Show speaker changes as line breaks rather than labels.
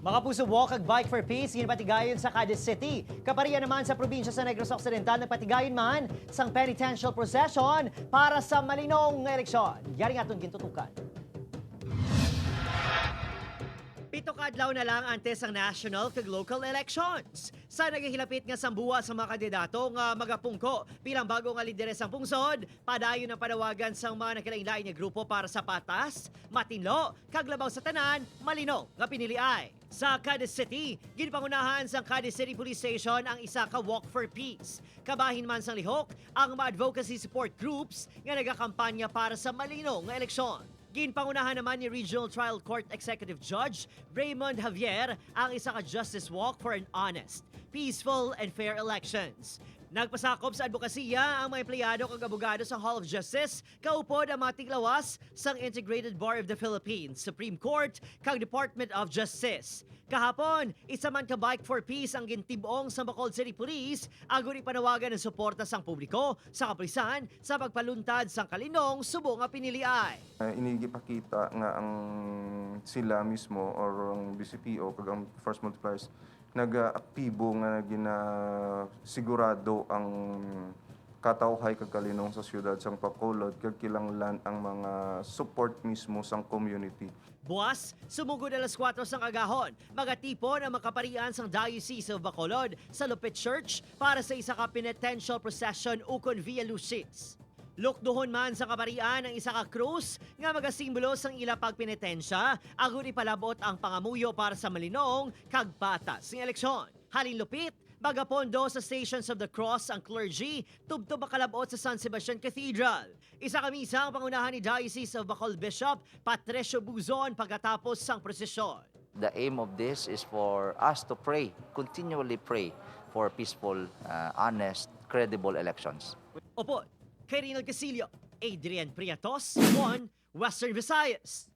Mga puso walk ag bike for peace, ginpatigayon sa Cadiz City. Kaparian naman sa probinsya sa Negros Occidental, nagpatigayon man sang penitential procession para sa malinong eleksyon. Yari nga itong gintutukan. Pito kadlaw na lang antes ang national kag local elections. Sa nagahilapit nga sambuwa sa mga kandidato nga magapungko bilang bago nga lideres ang pungsod, padayon ang panawagan sang mga nakalain-lain nga grupo para sa patas, matinlo, kag labaw sa tanan, malino nga piniliay. Sa Cadiz City, ginpangunahan sa Cadiz City Police Station ang isa ka Walk for Peace. Kabahin man sang lihok ang mga advocacy support groups nga nagakampanya para sa malino nga eleksyon. Ginpangunahan naman ni Regional Trial Court Executive Judge Raymond Javier ang isa ka Justice Walk for an honest, peaceful, and fair elections. Nagpasakop sa advokasya ang mga empleyado kag abogado sa Hall of Justice, kaupod ang mga tiglawas sang Integrated Bar of the Philippines, Supreme Court, kag Department of Justice. Kahapon, isa man ka Bike for Peace ang gintibong sa Bacolod City Police, agon ipanawagan ng suporta sang publiko sa kapulisan sa pagpaluntad sang kalinong subo nga piniliay.
Inigipakita nga ang sila mismo or ang BCPO kag ang Force Multipliers nag-aktibo nga sigurado ang katawhay kag kalinong sa siyudad sang Bacolod kag kilanglan ang mga support mismo sang community.
Buwas, sumugod alas 4 sang agahon, magatipon ang makaparian sang Diocese of Bacolod sa Lupit Church para sa isa ka penitential procession ukon Via Lucis. Lukduhon man sa kaparian ang isa ka krus nga magasimbolo sang ila pagpenitensya, agon ipalabot ang pangamuyo para sa malinong kag patas ng eleksyon. Halin lupit, bagapondo sa Stations of the Cross ang clergy, tubto makalabot sa San Sebastian Cathedral. Isa kami sa pangunahan ni Diocese of Bacolod Bishop Patricio Buzon pagkatapos sang prosesyon.
The aim of this is for us to pray, continually pray for peaceful, honest, credible elections.
Opo, kay Rinald Casillo, Adrian Priatos, Western Visayas.